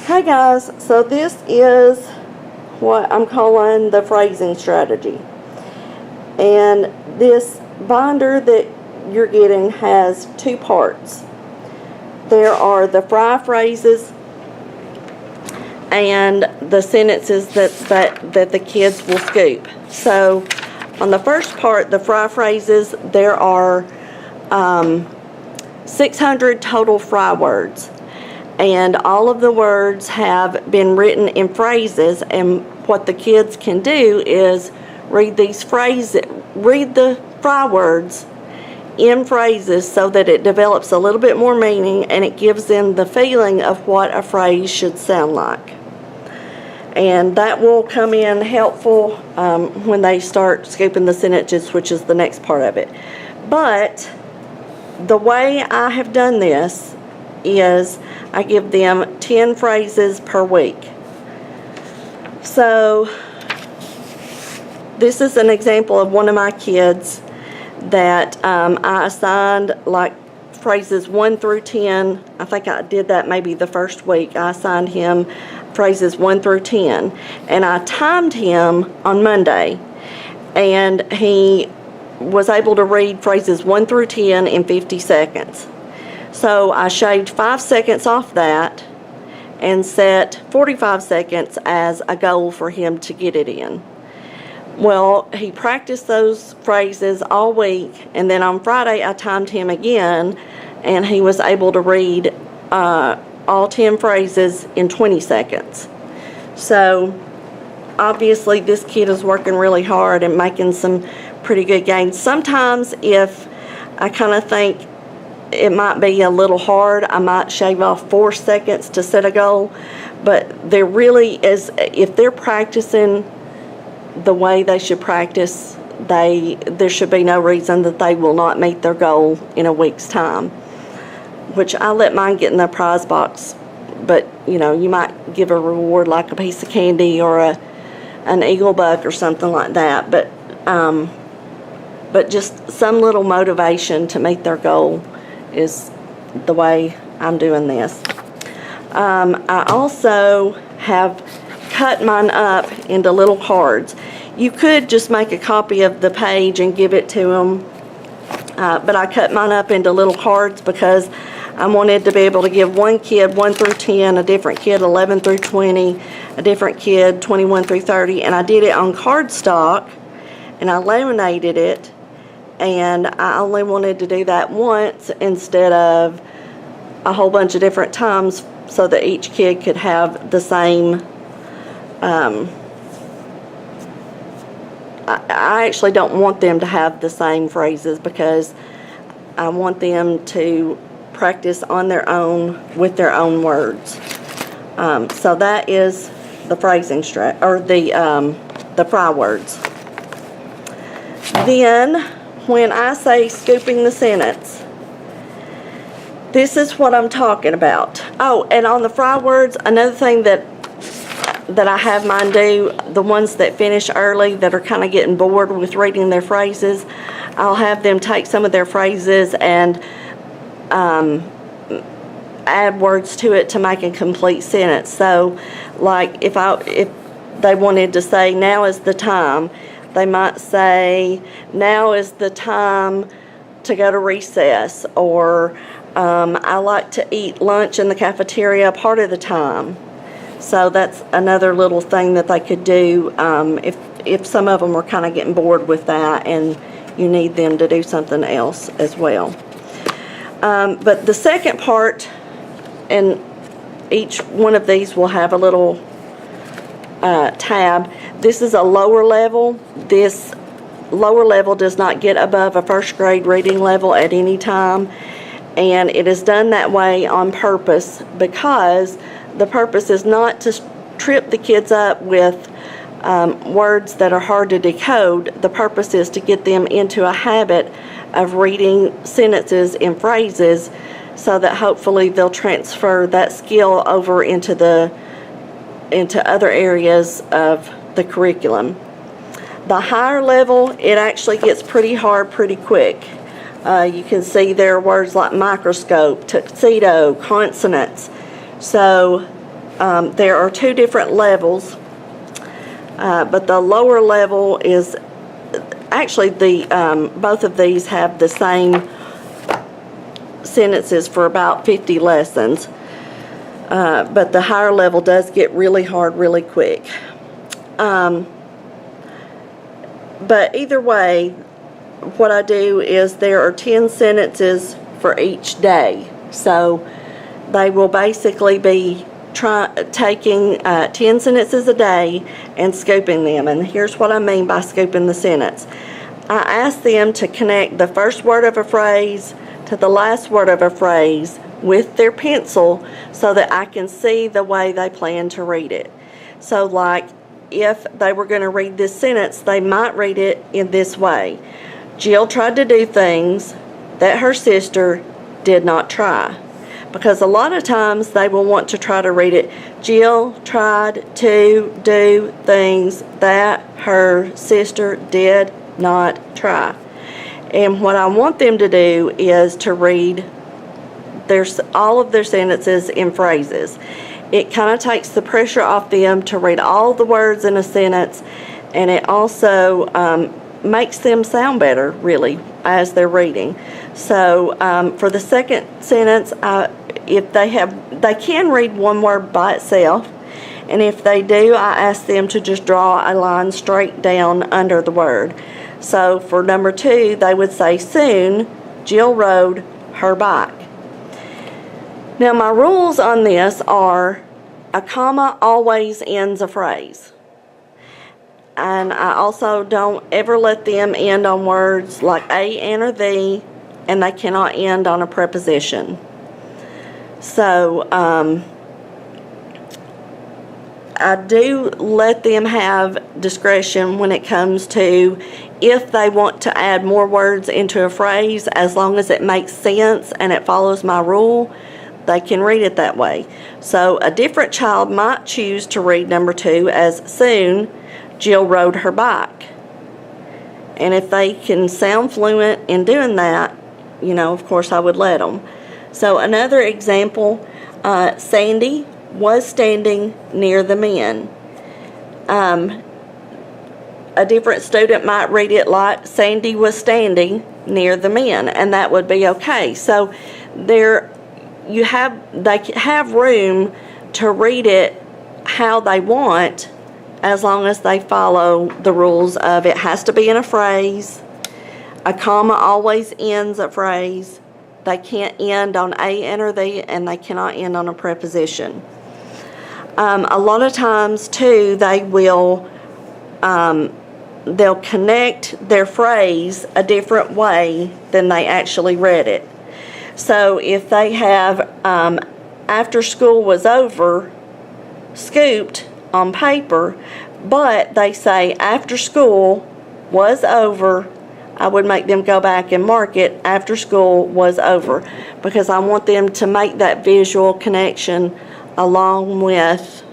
Hi guys, so this is what I'm calling the phrasing strategy. And this binder that you're getting has two parts. There are the fry phrases and the sentences that the kids will scoop. So on the first part, the fry phrases, there are 600 total fry words. And all of the words have been written in phrases, and what the kids can do is read the fry words in phrases so that it develops a little bit more meaning and it gives them the feeling of what a phrase should sound like. And that will come in helpful when they start scooping the sentences, which is the next part of it. But the way I have done this is I give them 10 phrases per week. So this is an example of one of my kids that I assigned like phrases 1 through 10. I think I did that maybe the first week. I assigned him phrases 1 through 10. And I timed him on Monday. And he was able to read phrases 1 through 10 in 50 seconds. So I shaved 5 seconds off that and set 45 seconds as a goal for him to get it in. Well, he practiced those phrases all week, and then on Friday I timed him again, and he was able to read all 10 phrases in 20 seconds. So obviously this kid is working really hard and making some pretty good gains. Sometimes if I kind of think it might be a little hard, I might shave off 4 seconds to set a goal, but there really is, if they're practicing the way they should practice, there should be no reason that they will not meet their goal in a week's time, which I let mine get in the prize box. But you know, you might give a reward like a piece of candy or an eagle buck or something like that, but just some little motivation to meet their goal is the way I'm doing this. I also have cut mine up into little cards. You could just make a copy of the page and give it to them, but I cut mine up into little cards because I wanted to be able to give one kid 1 through 10, a different kid 11 through 20, a different kid 21 through 30, and I did it on cardstock, and I laminated it. And I only wanted to do that once instead of a whole bunch of different times so that each kid could have the same. I actually don't want them to have the same phrases because I want them to practice on their own with their own words. So that is the phrasing or the fry words. Then, when I say scooping the sentence, this is what I'm talking about. Oh, and on the fry words, another thing that I have mine do, the ones that finish early that are kind of getting bored with reading their phrases, I'll have them take some of their phrases and add words to it to make a complete sentence. So, like if they wanted to say, "Now is the time," they might say, "Now is the time to go to recess," or "I like to eat lunch in the cafeteria part of the time." So that's another little thing that they could do if some of them are kind of getting bored with that and you need them to do something else as well. But the second part, and each one of these will have a little tab. This is a lower level. This lower level does not get above a first grade reading level at any time, and it is done that way on purpose because the purpose is not to trip the kids up with words that are hard to decode. The purpose is to get them into a habit of reading sentences and phrases so that hopefully they'll transfer that skill over into other areas of the curriculum. The higher level, it actually gets pretty hard pretty quick. You can see there are words like microscope, tuxedo, consonants. So there are two different levels, but the lower level is actually both of these have the same sentences for about 50 lessons, but the higher level does get really hard really quick. But either way, what I do is there are 10 sentences for each day. So they will basically be taking 10 sentences a day and scooping them. And here's what I mean by scooping the sentence. I ask them to connect the first word of a phrase to the last word of a phrase with their pencil so that I can see the way they plan to read it. So like if they were going to read this sentence, they might read it in this way. Jill tried to do things that her sister did not try. Because a lot of times they will want to try to read it, Jill tried to do things that her sister did not try. And what I want them to do is to read all of their sentences in phrases. It kind of takes the pressure off them to read all the words in a sentence, and it also makes them sound better, really, as they're reading. So for the second sentence, if they can read one word by itself, and if they do, I ask them to just draw a line straight down under the word. So for number 2, they would say, soon Jill rode her bike. Now my rules on this are a comma always ends a phrase. And I also don't ever let them end on words like a, and, or the, and they cannot end on a preposition. So I do let them have discretion when it comes to if they want to add more words into a phrase, as long as it makes sense and it follows my rule, they can read it that way. So a different child might choose to read number 2 as soon Jill rode her bike. And if they can sound fluent in doing that, of course I would let them. So another example, Sandy was standing near the men. A different student might read it like Sandy was standing near the men, and that would be okay. So they have room to read it how they want, as long as they follow the rules of it has to be in a phrase. A comma always ends a phrase. They can't end on a, and, or the, and they cannot end on a preposition. A lot of times too, they will they'll connect their phrase a different way than they actually read it. So if they have after school was over scooped on paper, but they say after school was over, I would make them go back and mark it after school was over, because I want them to make that visual connection along with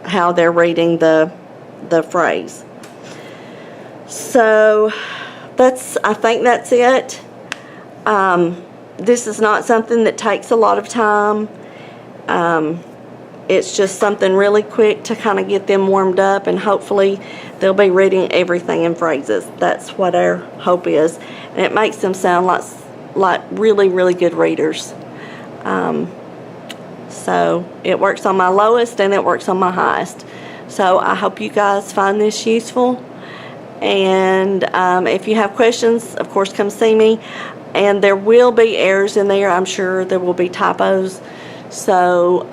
how they're reading the phrase. So I think that's it. This is not something that takes a lot of time. It's just something really quick to kind of get them warmed up, and hopefully they'll be reading everything in phrases. That's what our hope is. And it makes them sound like really, really good readers. So it works on my lowest and it works on my highest. So I hope you guys find this useful. And if you have questions, of course, come see me. And there will be errors in there. I'm sure there will be typos. So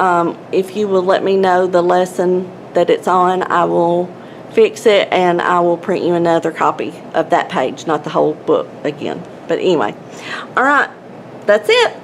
if you will let me know the lesson that it's on, I will fix it, and I will print you another copy of that page, not the whole book again. But anyway, all right, that's it.